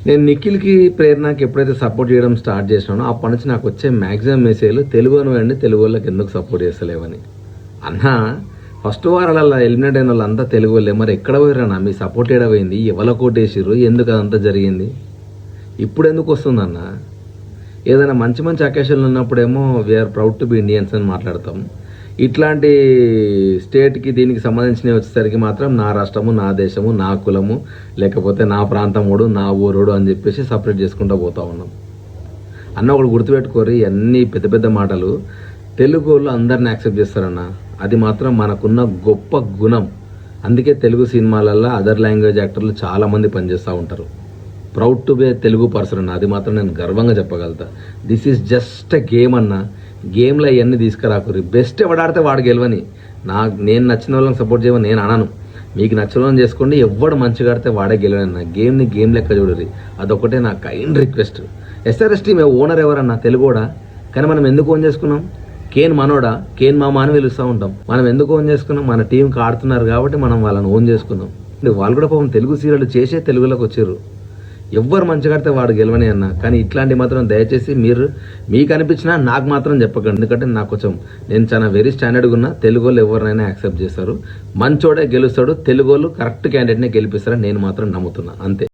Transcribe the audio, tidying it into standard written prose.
నేను నిఖిల్కి ప్రేరణకి ఎప్పుడైతే సపోర్ట్ చేయడం స్టార్ట్ చేసినానో అప్పటి నుంచి నాకు వచ్చే మ్యాక్సిమం మెసేజ్లు తెలుగు అండి, తెలుగు వాళ్ళకి ఎందుకు సపోర్ట్ చేస్తలేవని. అన్నా ఫస్ట్ వారాలలో ఎలిమినేట్ అయిన వాళ్ళంతా తెలుగు వాళ్ళే, మరి ఎక్కడ పోయారన్నా మీ సపోర్ట్ ఏడవైంది, ఎవరు కోటేసిర్రు, ఎందుకు అదంతా జరిగింది, ఇప్పుడు ఎందుకు వస్తుందన్న? ఏదైనా మంచి మంచి అకేషన్లు ఉన్నప్పుడేమో we are proud to be Indians అని మాట్లాడతాం. ఇట్లాంటి స్టేట్కి దీనికి సంబంధించినవి వచ్చేసరికి మాత్రం నా రాష్ట్రము, నా దేశము, నా కులము, లేకపోతే నా ప్రాంతముడు, నా ఊరుడు అని చెప్పేసి సపరేట్ చేసుకుంటూ పోతా ఉన్నాం. అన్న ఒకటి గుర్తుపెట్టుకోరు, అన్ని పెద్ద పెద్ద మాటలు తెలుగు వాళ్ళు అందరిని యాక్సెప్ట్ చేస్తారన్న. అది మాత్రం మనకున్న గొప్ప గుణం. అందుకే తెలుగు సినిమాలల్లో అదర్ లాంగ్వేజ్ యాక్టర్లు చాలామంది పనిచేస్తూ ఉంటారు. Proud to be Telugu person అన్న, అది మాత్రం నేను గర్వంగా చెప్పగలుగుతా. This is just a game అన్న. గేమ్లో అవన్నీ తీసుకురాకురి. బెస్ట్ ఎవడాడితే వాడు గెలవని. నేను నచ్చిన వాళ్ళని సపోర్ట్ చేయమని నేను అనను. మీకు నచ్చిన వాళ్ళని చేసుకోండి, ఎవడు మంచిగా ఆడితే వాడే గెలవనన్న. గేమ్ని గేమ్ లెక్క చూడరి, అదొకటే నా kind request. SRS team owner ఎవరన్నా? తెలుగోడా? కానీ మనం ఎందుకు ఓన్ చేసుకున్నాం? కేన్ మనోడా, కేన్ మామ అని పిలుస్తూ ఉంటాం. మనం ఎందుకు ఓన్ చేసుకున్నాం? మన టీంకి ఆడుతున్నారు కాబట్టి మనం వాళ్ళని ఓన్ చేసుకున్నాం. వాళ్ళు కూడా పాపం తెలుగు సీరియల్ చేసే తెలుగులోకి వచ్చారు. ఎవ్వరు మంచిగా ఆడితే వాడు గెలవని అన్న. కానీ ఇట్లాంటివి మాత్రం దయచేసి మీకు అనిపించినా నాకు మాత్రం చెప్పకండి. ఎందుకంటే నాకు కొంచెం నేను చాలా వెరీ స్టాండర్డ్గా ఉన్నా. తెలుగు వాళ్ళు ఎవరినైనా యాక్సెప్ట్ చేస్తారు. మంచోడే గెలుస్తాడు. తెలుగు వాళ్ళు కరెక్ట్ క్యాండిడేట్నే గెలిపిస్తారని నేను మాత్రం నమ్ముతున్నా. అంతే.